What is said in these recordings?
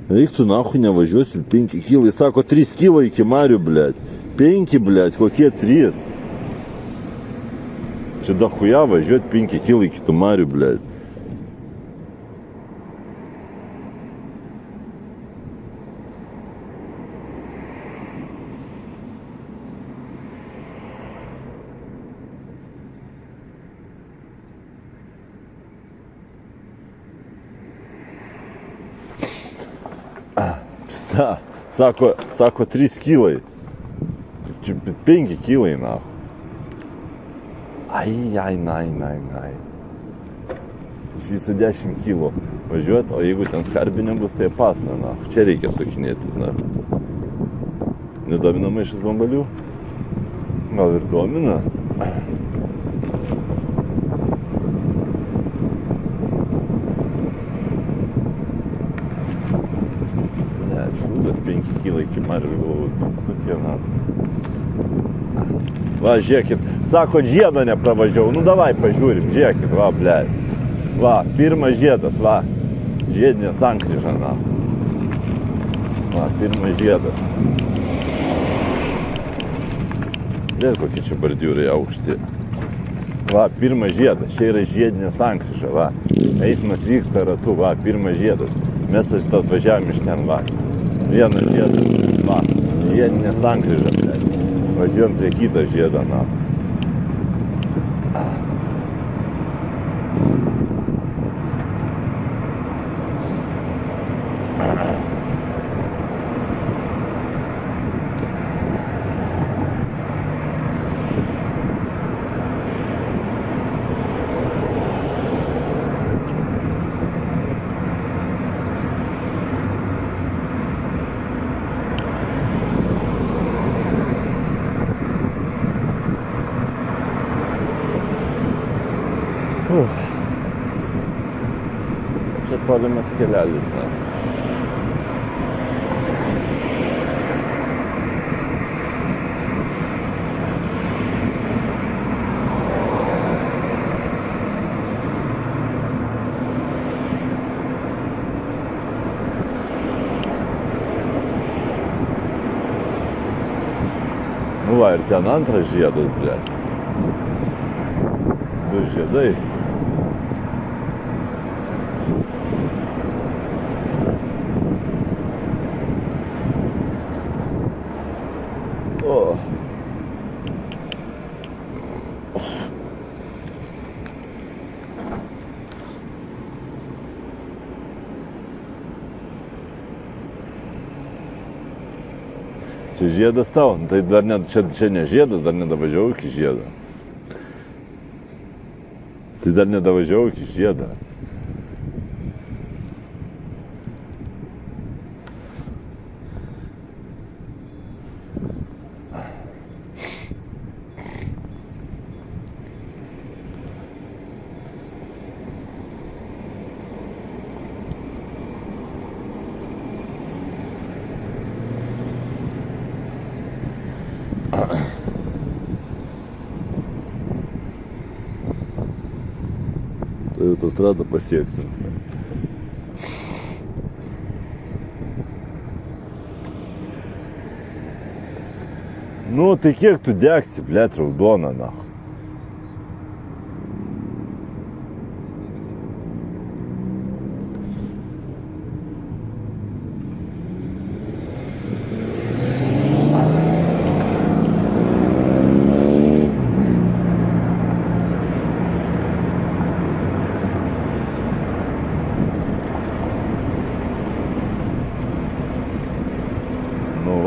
Eik tu nahui nevažiuosiu, 5 kilai. Sako, 3 kilo iki Marių, blėt. 5, blėt, kokie 3? Čia dahuja važiuot 5 kilai iki tų Marių, blėt. Sako 3 kilai. Čia 5 kilai, na. Ai. Iš viso 10 kilų važiuot, o jeigu ten skarbinė bus, tai pasna, na. Čia reikia sukinėtis, na. Nedomina maišas bambalių? Gal ir domina? Šūdas 5 kilai iki Marių, aš galvoju, kokie, na. Va, žiūrėkit, sako, žiedo nepravažiavau, nu davai pažiūrim, žiūrėkit, va, blėt. Va, pirmas žiedas, va, žiedinė sankryža, na. Va, pirmas žiedas. Blėt, kokie čia bordiūrai aukšti. Va, pirmas žiedas, čia yra žiedinė sankryža, va. Eismas vyksta ratu, va, pirmas žiedas. Mes tas važiavom iš ten, va. Vienas žiedas, va, žiedinė sankryža, blėt. Važiuojam prie kitą žiedą, na. Čia tolimas kelelis, na. Nu va, ir ten antras žiedas, blėt. 2 žiedai. Čia žiedas tau, tai dar ne, čia ne žiedas, dar nedavažiavau iki žiedo. Tai dar nedavažiavau iki žiedo. Tai autostradą pasieksim. Nu, tai kiek tu degsi, blėt, raudona, na.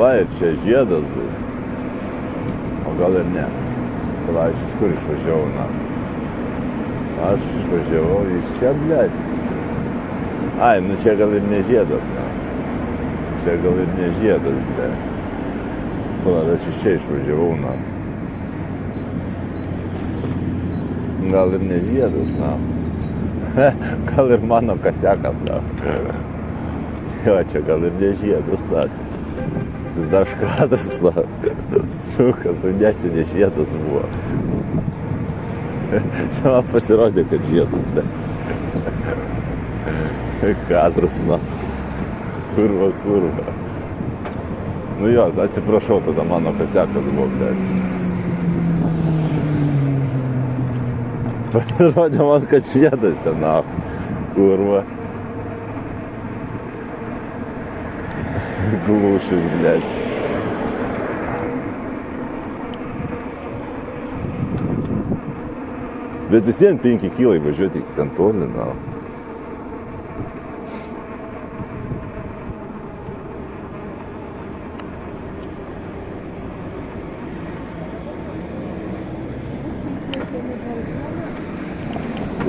Va, ir čia žiedas bus. O gal ir ne. Tai aš iš kur išvažiavau, na. Aš išvažiavau iš čia, blėt. Ai, nu čia gal ir ne žiedas, na. Čia gal ir ne žiedas, blėt. Pala, aš iš čia išvažiavau, na. Gal ir ne žiedas, na. Gal ir mano kasiakas, na. Jo, čia gal ir ne žiedas, na. Jis dar škadras, na. Suka, ne, čia ne žiedas buvo. Čia man pasirodė, kad žiedas, bet. Kadras, na. Kurva. Nu jo, atsiprašau, tada mano kasiakas buvo, blėt. Pasirodė man, kad žiedas ten, kurva. Glūšis, blėt. Bet vis vien 5 kilai važiuoti iki ten toli,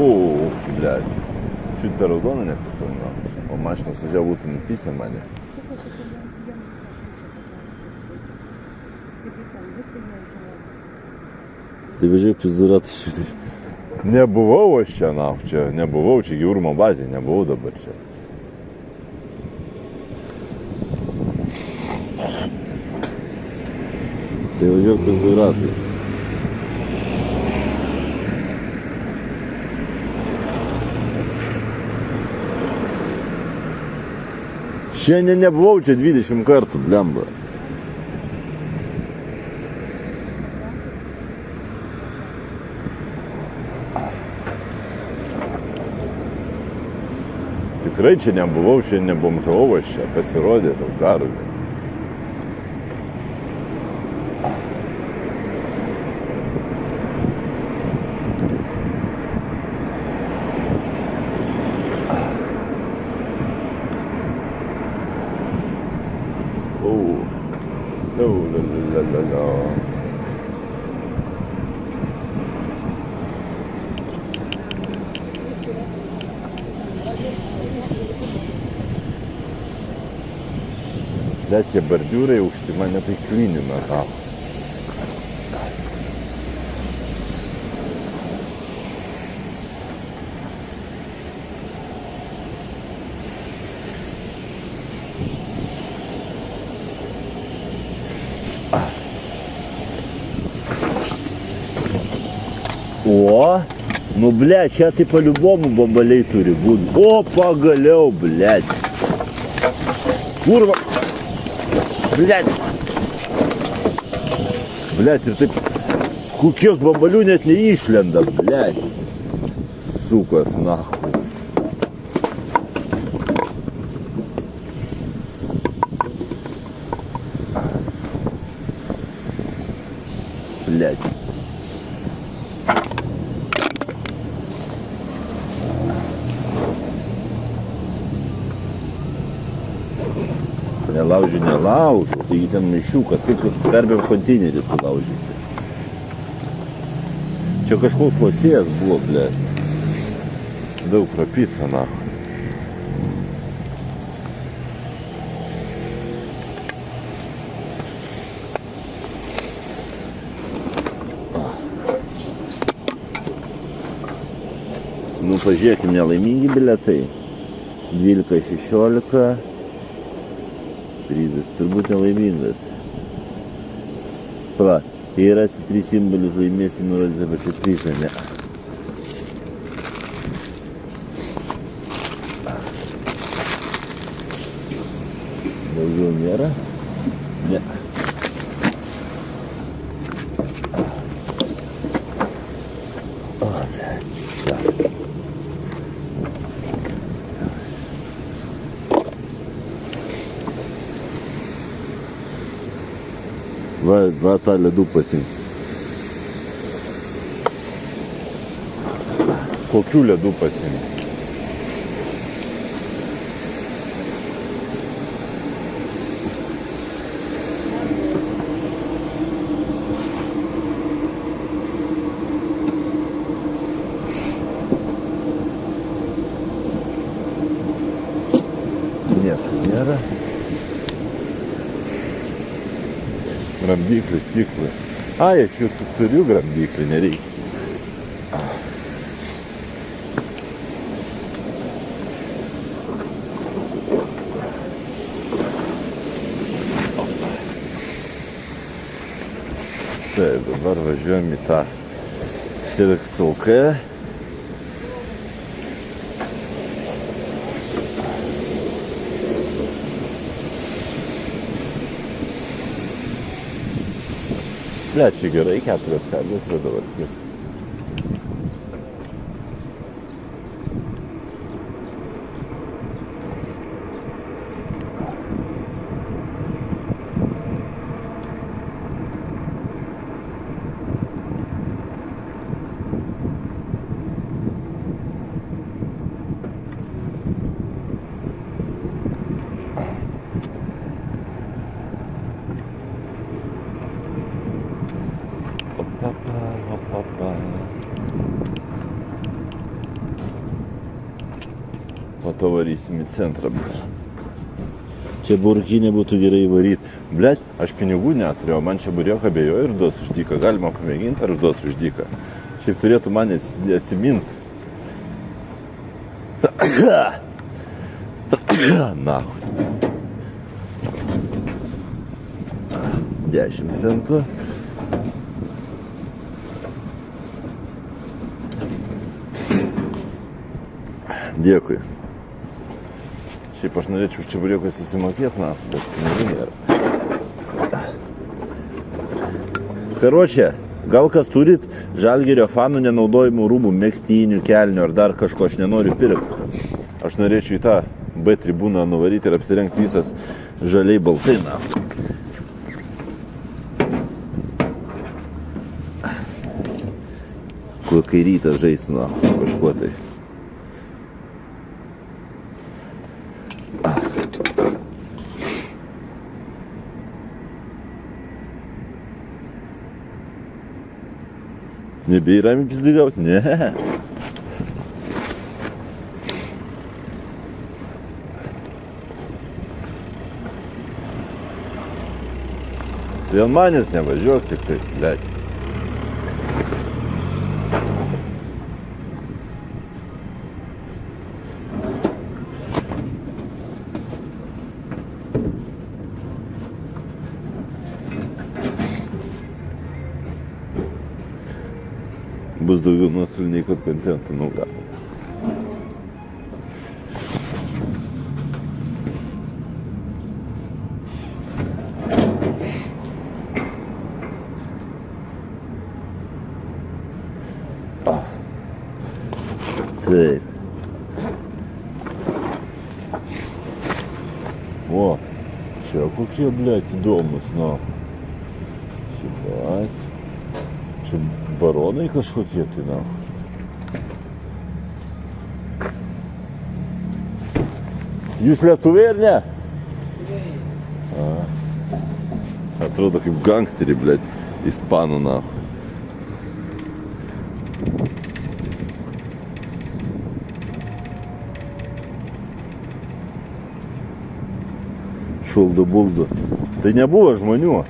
О, блядь. Чуть до разгона не писал, О, машина сажа будто написано, мане. Ти вже піздурати сюди. Не бував ще, чи не бував, чи Юрма базі, не бував добре ще. Ти вже піздурати. Ще не бував, чи 20 карту, блямба. Tikrai čia nebuvau, čia nebomžavau, čia pasirodė tau karui. La. Bet tie bordiūrai aukšti mane tai klinina. О, ну, блядь, čia tai по-любому бомбaliai turi būti. O, pagaliau, blядь. Kurva. Блядь. Блядь, ir taip, kiek bambalių net neišlenda, blядь. Sukas, nahui. Блядь. Nelaužiu, taigi ten maišiukas, kaip tu suskarbėm konteinerį sulaužysi. Čia kažkoks lošėjas buvo, blėt. Daug prapisa, Nu, pažiūrėkim, nelaimingi bilietai. 12-16. Prizas turbūt nelaimingas. Pala, jei rasi 3 simbolius, laimėsi nurodytą pačią prizą, ne. Daugiau nėra? Ne. O, blėt. Va tą ledų pasiimti. Kokių ledų pasiimti? Nieko nėra. Gramdyklį, stiklį. Ai, aš jau turiu gramdyklį, nereikia. Taip, dabar važiuojam į tą Tirksulkę. Ble, čia gerai, 4 karvės yra dabar. Po to varysim į centrą. Čia burkinė būtų gerai varyti. Blet, aš pinigų neturėjau, man čia burioką abejoju ir duos už dyką. Galima pamėginti ar duos už dyką. Šiaip turėtų man atsiminti. Nahui. 10 centų. Dėkui. Šiaip aš norėčiau už čeburėkus įsimokėti, bet pinigų nėra. Karočią, gal kas turit Žalgirio fanų nenaudojimų rūbų, megztinių, kelnių ar dar kažko, aš nenoriu pirkti. Aš norėčiau į tą B tribūną nuvaryti ir apsirengti visas žaliai baltai. Kuo kai rytą žais, su kažkuo tai. Nebeiram pizdigauti? Ne. Tai ant manęs nevažiuok tik tai, blėt. Bus daugiau nuostolių nei kad kontentų, nu gal. Taip. O, čia kokie, blėt, įdomus, nu. Šitas. Čia baronai kažkokie tai, na. Jūs lietuviai ar ne? Atrodo kaip gangsteriai, blėt, ispanų, na. Šuldu buldu. Tai nebuvo žmonių.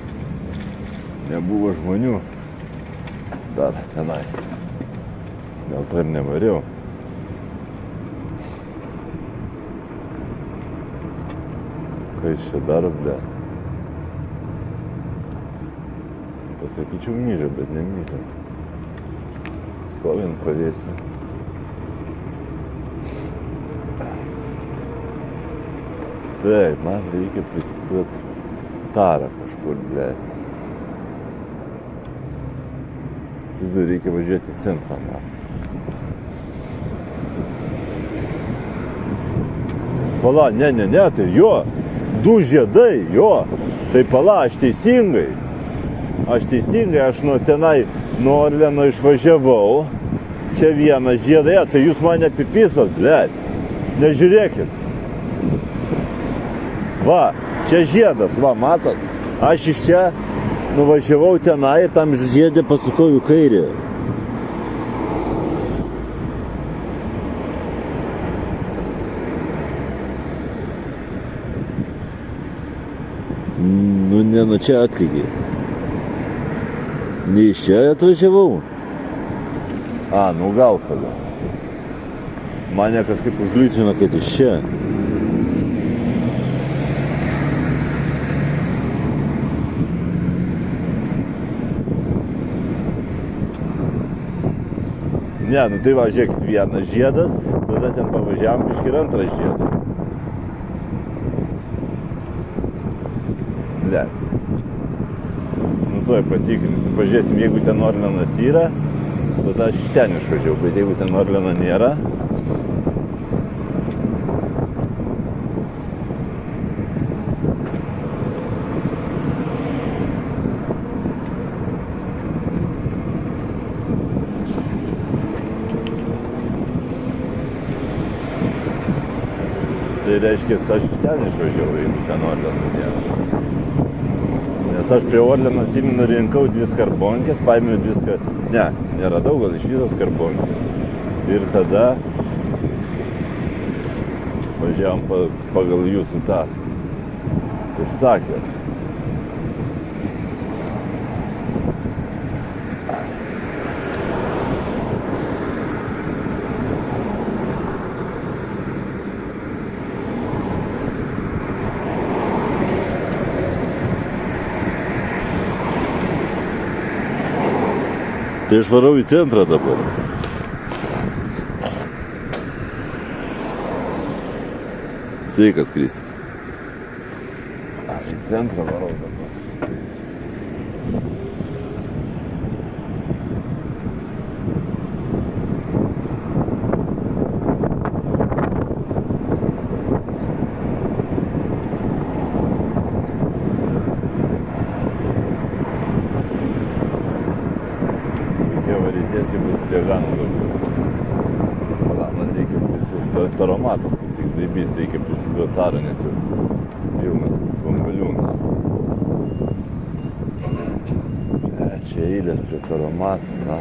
Nebuvo žmonių. Dar tenai. Dėl to ir nevariau. Ką jis čia daro, ble? Pasakyčiau myžę, bet nemyžę. Stovint pavėsi. Taip, man reikia prisiduoti tarą kažkur, ble. Vis dar reikia važiuoti į centrą. Pala, ne, tai jo, 2 žiedai, jo. Tai pala, aš teisingai, aš nuo tenai, nuo Orleno išvažiavau. Čia vienas žiedai, tai jūs mane apipisot, blėt. Nežiūrėkit. Va, čia žiedas, va, matot. Aš iš čia nuvažiavau tenai ir tam žiedė pasukau į kairę. Nu, ne, nu čia atlygiai. Ne iš čia atvažiavau. Nu gal tada. Mane kažkaip užgliūčino, kad iš čia. Ne, nu tai va, žiūrėkit, vienas žiedas, tada ten pavažiavam biškį ir antras žiedas. Ble. Nu tuoj patikrinsim. Pažiūrėsim, jeigu ten Orlenas yra, tada aš iš ten išvažiavau, bet jeigu ten Orleno nėra, tai reiškia, aš iš ten išvažiavau, jeigu ten Orleno nėra. Nes aš prie Orleno atsimenu rinkau 2 skarbonkės, paėmiau 2 skarbonkės. Ne, neradau, gal iš viso skarbonkės. Ir tada važiavom pagal jūsų tą, ir sakė. Tai aš varau į centrą dabar. Sveikas, Kristis. Į centrą varau dabar. Tiesiai būtų diaganų daugiau. Pala, man reikia prisiduoti taromatas, kaip tik zaibys, reikia prisiduoti tarą, nes jau pilna bambaliūnų. Čia eilės prie taromatų, na.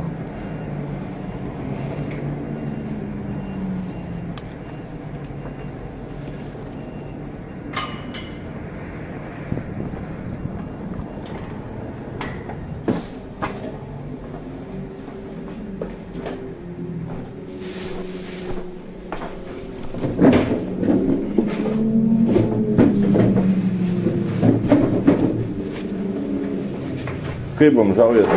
Kaip bomžaujat?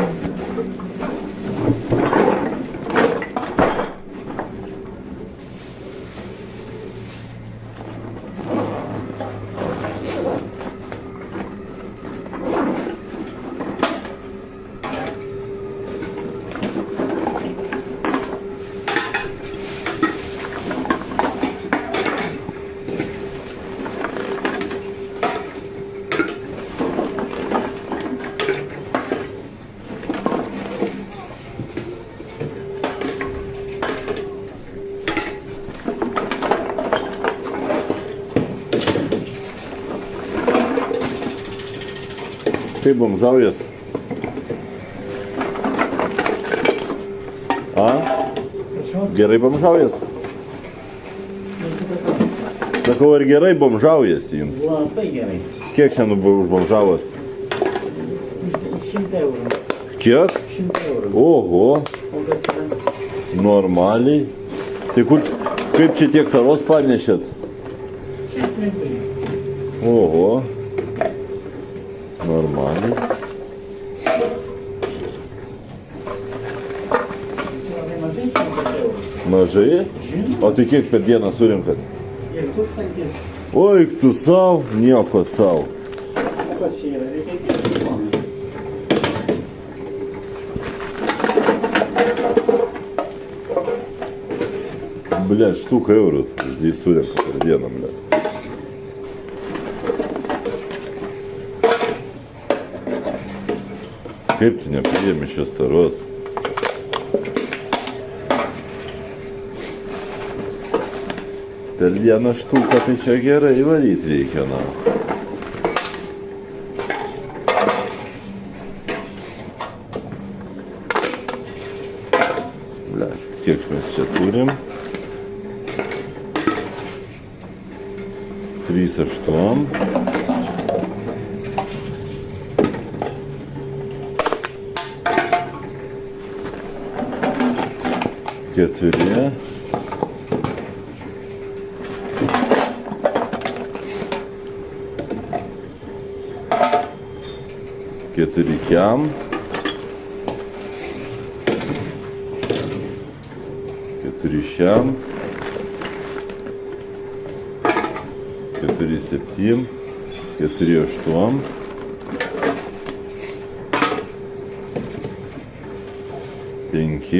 Kaip bomžaujas? A? Gerai bomžaujas? Sakau, ar gerai bomžaujas jums? Labai gerai. Kiek šiandien užbomžavot? 100 eurų. Kiek? 100 eurų. Oho, O kas yra? normaliai. Tai kaip čia tiek taros panešėt? Čia trumpai. Oho. Normaliai. Labai mažai 100 eurų. Mažai? O tai kiek per dieną surinkat? Ir 1000. Oi, tu savo, nieko savo. O kas čia yra? Reikia dirbti. Bля, štuka eurų здесь surinka per dieną, bля. Kaip tu nepriėmi šios taros? Per vieną štuką tai čia gerai varyti reikia, na. Bля, kiek mes čia turim? 3,8. Keturi. Keturi kiam. Keturi šiam. Keturi 7. Keturi 8. 5,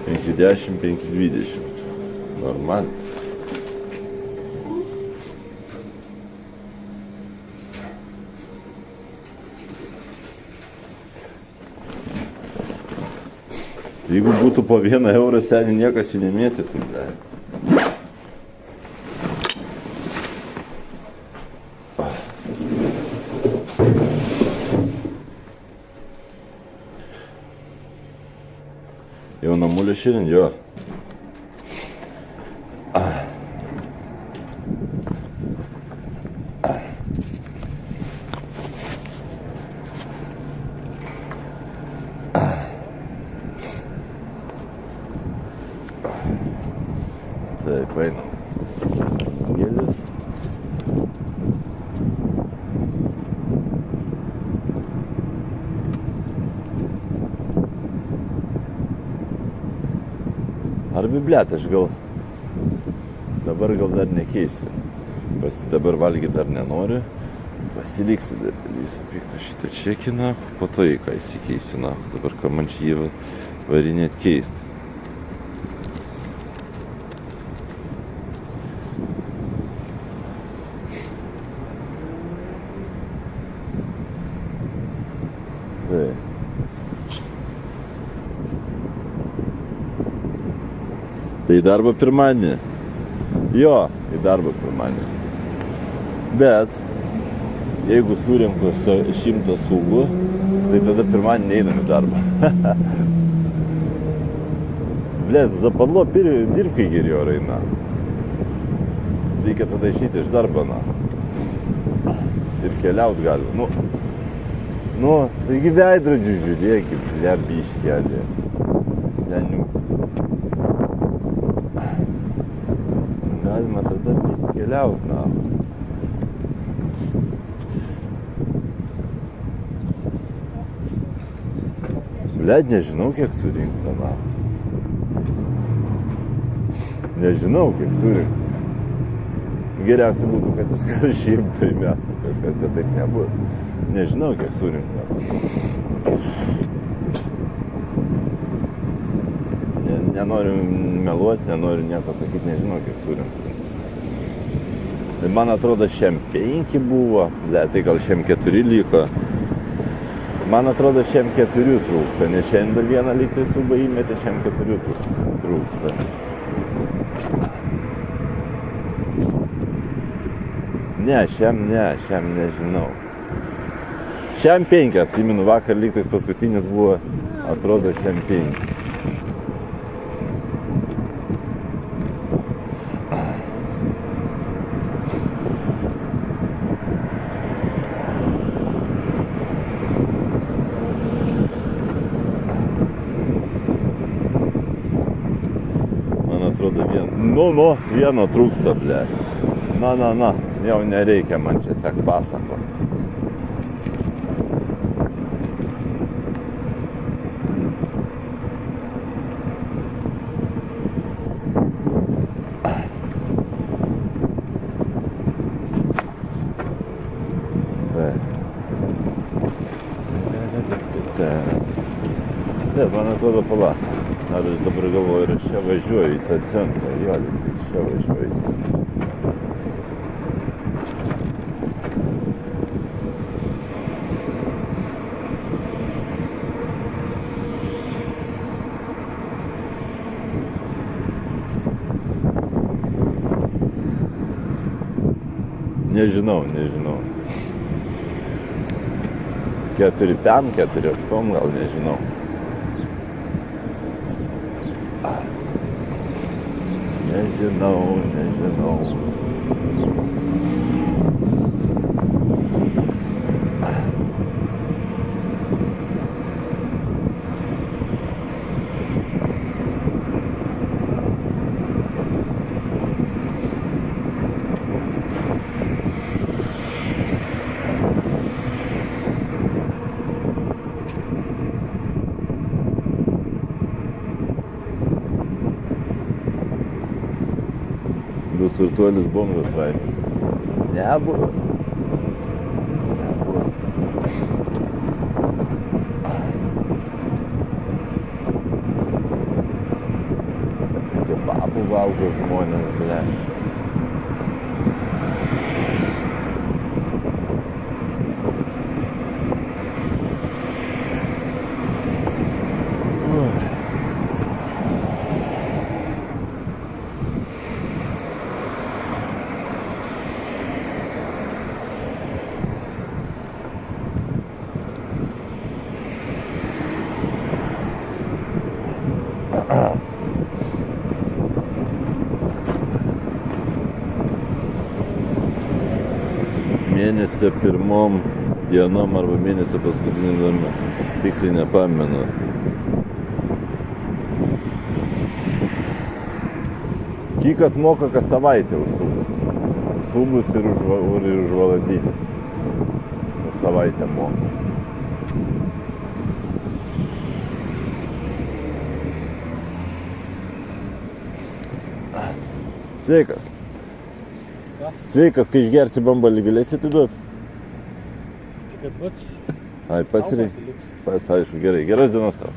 5,10, 5,20. Normaliai. Jeigu būtų po 1 eurą, seniai niekas jų nemėtytų, ble. Jau namulio šiandien, jo. Taip, einam. Gėlis. Ar bibliat, aš dabar dar nekeisiu. Dabar valgyti dar nenoriu. Pasiliksiu dar visą piktą šitą čekiną, po to į ką įsikeisiu, na. Dabar ką man čia jį varinėt keisti. Tai į darbą pirmadienį. Jo, į darbą pirmadienį. Bet, jeigu surenku 100 sūgų, tai tada pirmadienį einam į darbą. Blet, zapadlo dirb, kai geri orai, na. Reikia tada išeiti iš darbo, na. Ir keliaut galima. Nu, taigi veidrodžių žiūrėkit, ble, biškelė. Seniuk. Galima tada pist keliaut, na. Blet, nežinau, kiek surinkta, na. Nežinau, kiek surinkta. Geriausia būtų, kad iš karto 100 mestų kažkas, bet taip nebus. Nežinau, kiek surinkta. Nenoriu meluoti, nenoriu nieko sakyti, nežinau, kiek surinkta. Tai man atrodo, 5 buvo, tai gal 4 liko. Man atrodo, 4 trūksta, nes šiandien vieną lyg tai subą įmetė, 4 trūksta. Ne, šiam nežinau. Šiam 5, atsimenu, vakar lyg tai paskutinis buvo, atrodo, šiam 5. Vieno trūksta, ble. Na, jau nereikia man čia sek pasako. Bet man atrodo, pala. Ar aš dabar galvoju, ir aš čia važiuoju į tą centrą. Jo, lyg čia važiuoju į centrą. Nežinau. 4 pem, 4 8, gal nežinau. Nežinau. Bus turtuolis bomžas Raimis. Nebus. auga žmonės, ble. Mėnesio pirmom dienom arba mėnesio paskutinį dieną. Tiksliai nepamenu. Kikas moka kas savaitę už subus. Subus ir už valandinį. Kas savaitę moka. Sveikas. Sveikas, kai išgersi bambalį, galėsi atiduoti? Kad pats Ai, pats reikia. Pats, aišku, gerai. Geras dienos tau.